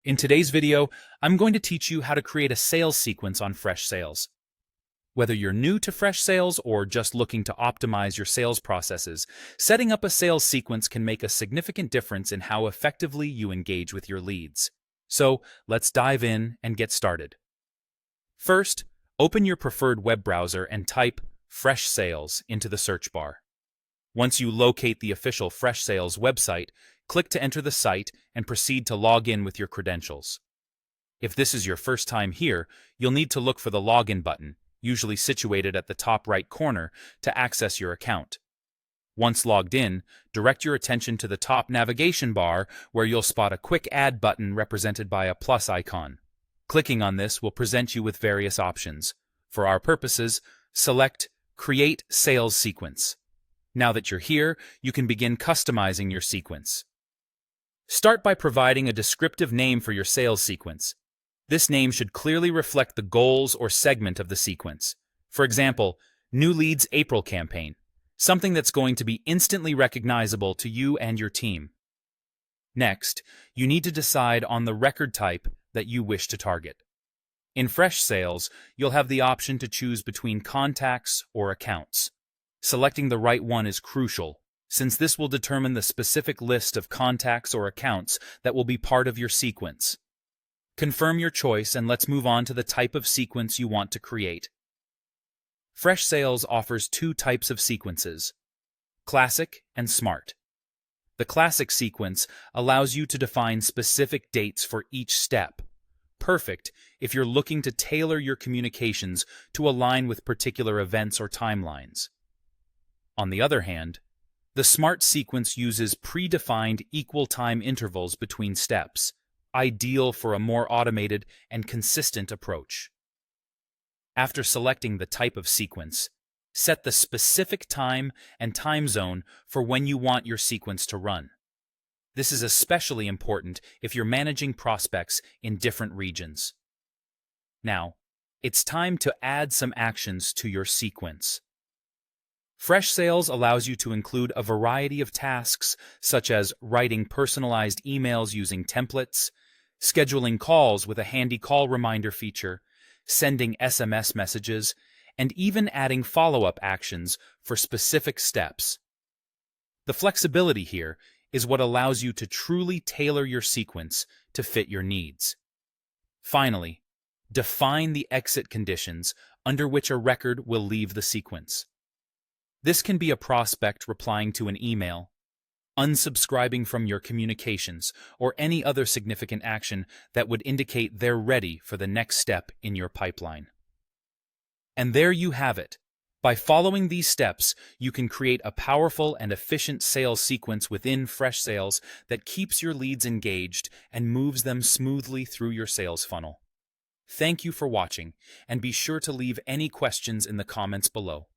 In today's video, I'm going to teach you how to create a sales sequence on Freshsales. Whether you're new to Freshsales or just looking to optimize your sales processes, setting up a sales sequence can make a significant difference in how effectively you engage with your leads. So, let's dive in and get started. First, open your preferred web browser and type Freshsales into the search bar. Once you locate the official Freshsales website, click to enter the site and proceed to log in with your credentials. If this is your first time here, you'll need to look for the login button, usually situated at the top right corner, to access your account. Once logged in, direct your attention to the top navigation bar where you'll spot a quick add button represented by a plus icon. Clicking on this will present you with various options. For our purposes, select Create Sales Sequence. Now that you're here, you can begin customizing your sequence. Start by providing a descriptive name for your sales sequence. This name should clearly reflect the goals or segment of the sequence. For example, New Leads April campaign, something that's going to be instantly recognizable to you and your team. Next, you need to decide on the record type that you wish to target. In Freshsales, you'll have the option to choose between contacts or accounts. Selecting the right one is crucial, since this will determine the specific list of contacts or accounts that will be part of your sequence. Confirm your choice and let's move on to the type of sequence you want to create. Freshsales offers two types of sequences: Classic and Smart. The Classic sequence allows you to define specific dates for each step. Perfect if you're looking to tailor your communications to align with particular events or timelines. On the other hand, the Smart sequence uses predefined equal time intervals between steps, ideal for a more automated and consistent approach. After selecting the type of sequence, set the specific time and time zone for when you want your sequence to run. This is especially important if you're managing prospects in different regions. Now, it's time to add some actions to your sequence. Freshsales allows you to include a variety of tasks such as writing personalized emails using templates, scheduling calls with a handy call reminder feature, sending SMS messages, and even adding follow-up actions for specific steps. The flexibility here is what allows you to truly tailor your sequence to fit your needs. Finally, define the exit conditions under which a record will leave the sequence. This can be a prospect replying to an email, unsubscribing from your communications, or any other significant action that would indicate they're ready for the next step in your pipeline. And there you have it. By following these steps, you can create a powerful and efficient sales sequence within Freshsales that keeps your leads engaged and moves them smoothly through your sales funnel. Thank you for watching, and be sure to leave any questions in the comments below.